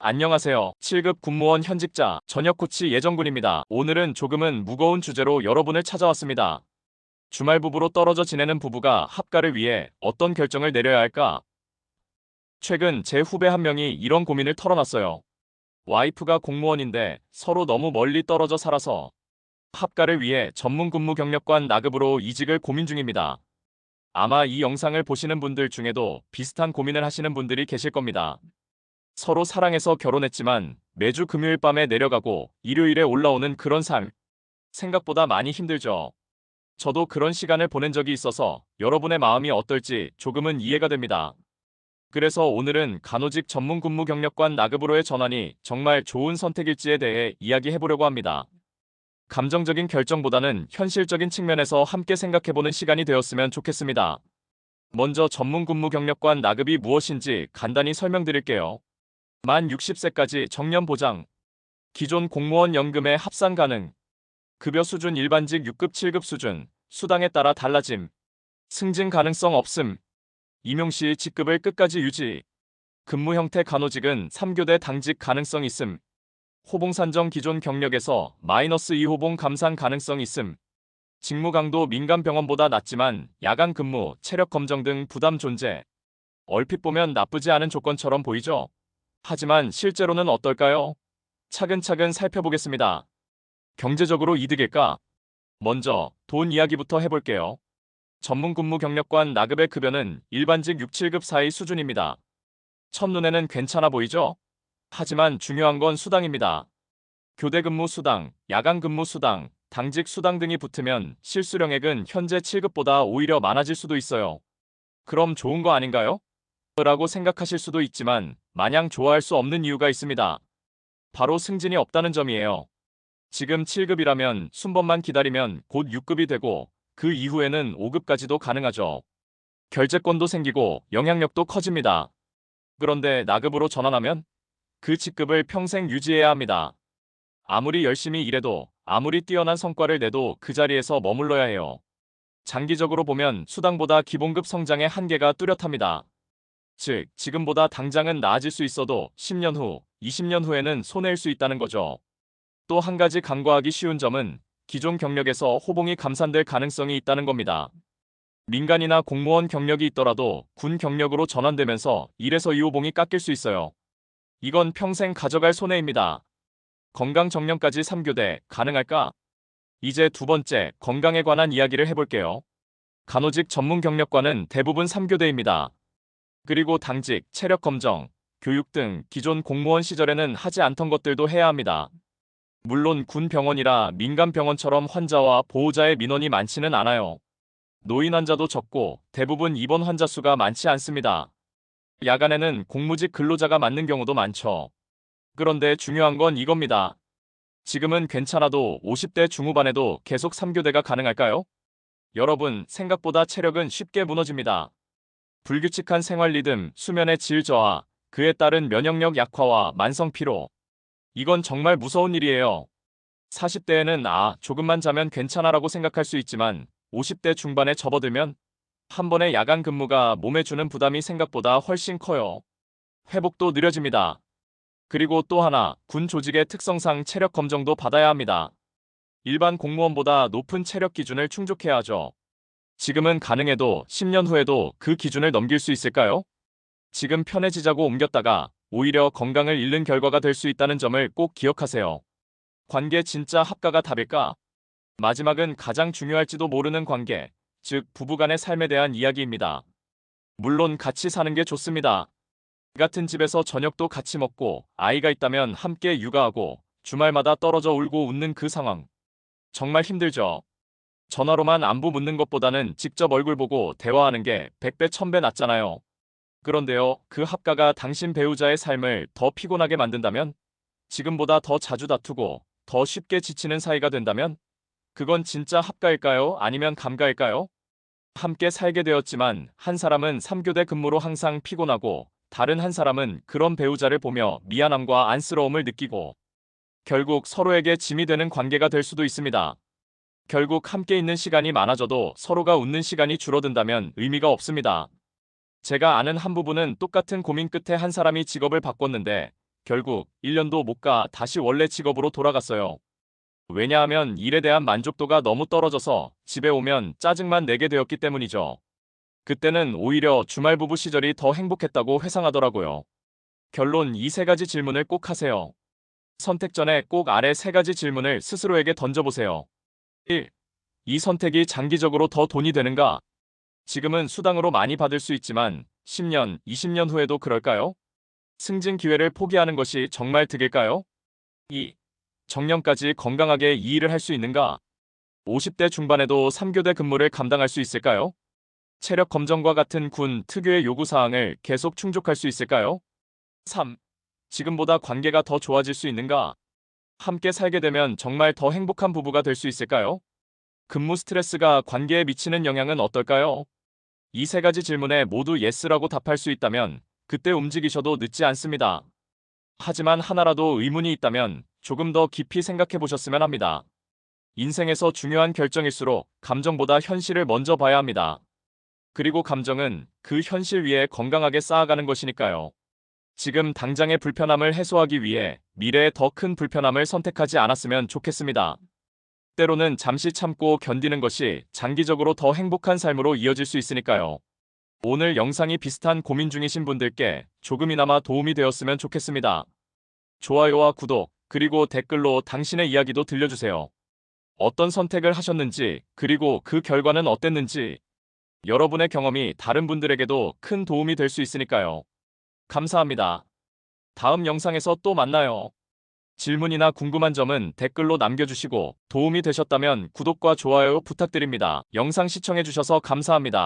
안녕하세요. 7급 군무원 현직자 전역 코치 예정군입니다. 오늘은 조금은 무거운 주제로 여러분을 찾아왔습니다. 주말 부부로 떨어져 지내는 부부가 합가를 위해 어떤 결정을 내려야 할까? 최근 제 후배 한 명이 이런 고민을 털어놨어요. 와이프가 공무원인데 서로 너무 멀리 떨어져 살아서 합가를 위해 전문 근무 경력관 나급으로 이직을 고민 중입니다. 아마 이 영상을 보시는 분들 중에도 비슷한 고민을 하시는 분들이 계실 겁니다. 서로 사랑해서 결혼했지만 매주 금요일 밤에 내려가고 일요일에 올라오는 그런 삶. 생각보다 많이 힘들죠. 저도 그런 시간을 보낸 적이 있어서 여러분의 마음이 어떨지 조금은 이해가 됩니다. 그래서 오늘은 간호직 전문 근무 경력관 나급으로의 전환이 정말 좋은 선택일지에 대해 이야기해보려고 합니다. 감정적인 결정보다는 현실적인 측면에서 함께 생각해보는 시간이 되었으면 좋겠습니다. 먼저 전문 근무 경력관 나급이 무엇인지 간단히 설명드릴게요. 만 60세까지 정년 보장, 기존 공무원 연금에 합산 가능, 급여 수준 일반직 6급 7급 수준, 수당에 따라 달라짐, 승진 가능성 없음, 임용시 직급을 끝까지 유지, 근무 형태 간호직은 3교대 당직 가능성 있음, 호봉 산정 기존 경력에서 -2호봉 감산 가능성 있음, 직무 강도 민간 병원보다 낮지만 야간 근무, 체력 검정 등 부담 존재. 얼핏 보면 나쁘지 않은 조건처럼 보이죠? 하지만 실제로는 어떨까요? 차근차근 살펴보겠습니다. 경제적으로 이득일까? 먼저 돈 이야기부터 해볼게요. 전문 근무 경력관 나급의 급여는 일반직 6, 7급 사이 수준입니다. 첫눈에는 괜찮아 보이죠? 하지만 중요한 건 수당입니다. 교대 근무 수당, 야간 근무 수당, 당직 수당 등이 붙으면 실수령액은 현재 7급보다 오히려 많아질 수도 있어요. 그럼 좋은 거 아닌가요? 라고 생각하실 수도 있지만 마냥 좋아할 수 없는 이유가 있습니다. 바로 승진이 없다는 점이에요. 지금 7급이라면 순번만 기다리면 곧 6급이 되고 그 이후에는 5급까지도 가능하죠. 결재권도 생기고 영향력도 커집니다. 그런데 나급으로 전환하면 그 직급을 평생 유지해야 합니다. 아무리 열심히 일해도 아무리 뛰어난 성과를 내도 그 자리에서 머물러야 해요. 장기적으로 보면 수당보다 기본급 성장의 한계가 뚜렷합니다. 즉, 지금보다 당장은 나아질 수 있어도 10년 후, 20년 후에는 손해일 수 있다는 거죠. 또 한 가지 간과하기 쉬운 점은 기존 경력에서 호봉이 감산될 가능성이 있다는 겁니다. 민간이나 공무원 경력이 있더라도 군 경력으로 전환되면서 1에서 2호봉이 깎일 수 있어요. 이건 평생 가져갈 손해입니다. 건강 정년까지 3교대 가능할까? 이제 두 번째, 건강에 관한 이야기를 해볼게요. 간호직 전문 경력과는 대부분 3교대입니다. 그리고 당직, 체력 검정, 교육 등 기존 공무원 시절에는 하지 않던 것들도 해야 합니다. 물론 군 병원이라 민간 병원처럼 환자와 보호자의 민원이 많지는 않아요. 노인 환자도 적고 대부분 입원 환자 수가 많지 않습니다. 야간에는 공무직 근로자가 맞는 경우도 많죠. 그런데 중요한 건 이겁니다. 지금은 괜찮아도 50대 중후반에도 계속 3교대가 가능할까요? 여러분, 생각보다 체력은 쉽게 무너집니다. 불규칙한 생활 리듬, 수면의 질 저하, 그에 따른 면역력 약화와 만성 피로. 이건 정말 무서운 일이에요. 40대에는 조금만 자면 괜찮아라고 생각할 수 있지만 50대 중반에 접어들면 한 번의 야간 근무가 몸에 주는 부담이 생각보다 훨씬 커요. 회복도 느려집니다. 그리고 또 하나, 군 조직의 특성상 체력 검정도 받아야 합니다. 일반 공무원보다 높은 체력 기준을 충족해야 하죠. 지금은 가능해도 10년 후에도 그 기준을 넘길 수 있을까요? 지금 편해지자고 옮겼다가 오히려 건강을 잃는 결과가 될 수 있다는 점을 꼭 기억하세요. 관계 진짜 합가가 답일까? 마지막은 가장 중요할지도 모르는 관계, 즉 부부간의 삶에 대한 이야기입니다. 물론 같이 사는 게 좋습니다. 같은 집에서 저녁도 같이 먹고 아이가 있다면 함께 육아하고 주말마다 떨어져 울고 웃는 그 상황. 정말 힘들죠. 전화로만 안부 묻는 것보다는 직접 얼굴 보고 대화하는 게 100배 1000배 낫잖아요. 그런데요, 그 합가가 당신 배우자의 삶을 더 피곤하게 만든다면? 지금보다 더 자주 다투고 더 쉽게 지치는 사이가 된다면? 그건 진짜 합가일까요? 아니면 감가일까요? 함께 살게 되었지만 한 사람은 3교대 근무로 항상 피곤하고 다른 한 사람은 그런 배우자를 보며 미안함과 안쓰러움을 느끼고 결국 서로에게 짐이 되는 관계가 될 수도 있습니다. 결국 함께 있는 시간이 많아져도 서로가 웃는 시간이 줄어든다면 의미가 없습니다. 제가 아는 한 부부는 똑같은 고민 끝에 한 사람이 직업을 바꿨는데 결국 1년도 못 가 다시 원래 직업으로 돌아갔어요. 왜냐하면 일에 대한 만족도가 너무 떨어져서 집에 오면 짜증만 내게 되었기 때문이죠. 그때는 오히려 주말 부부 시절이 더 행복했다고 회상하더라고요. 결론 이 세 가지 질문을 꼭 하세요. 선택 전에 꼭 아래 세 가지 질문을 스스로에게 던져보세요. 1. 이 선택이 장기적으로 더 돈이 되는가? 지금은 수당으로 많이 받을 수 있지만 10년, 20년 후에도 그럴까요? 승진 기회를 포기하는 것이 정말 득일까요? 2. 정년까지 건강하게 이 일을 할 수 있는가? 50대 중반에도 3교대 근무를 감당할 수 있을까요? 체력 검정과 같은 군 특유의 요구사항을 계속 충족할 수 있을까요? 3. 지금보다 관계가 더 좋아질 수 있는가? 함께 살게 되면 정말 더 행복한 부부가 될 수 있을까요? 근무 스트레스가 관계에 미치는 영향은 어떨까요? 이 세 가지 질문에 모두 예스라고 답할 수 있다면 그때 움직이셔도 늦지 않습니다. 하지만 하나라도 의문이 있다면 조금 더 깊이 생각해 보셨으면 합니다. 인생에서 중요한 결정일수록 감정보다 현실을 먼저 봐야 합니다. 그리고 감정은 그 현실 위에 건강하게 쌓아가는 것이니까요. 지금 당장의 불편함을 해소하기 위해 미래의 더 큰 불편함을 선택하지 않았으면 좋겠습니다. 때로는 잠시 참고 견디는 것이 장기적으로 더 행복한 삶으로 이어질 수 있으니까요. 오늘 영상이 비슷한 고민 중이신 분들께 조금이나마 도움이 되었으면 좋겠습니다. 좋아요와 구독, 그리고 댓글로 당신의 이야기도 들려주세요. 어떤 선택을 하셨는지, 그리고 그 결과는 어땠는지, 여러분의 경험이 다른 분들에게도 큰 도움이 될 수 있으니까요. 감사합니다. 다음 영상에서 또 만나요. 질문이나 궁금한 점은 댓글로 남겨주시고 도움이 되셨다면 구독과 좋아요 부탁드립니다. 영상 시청해주셔서 감사합니다.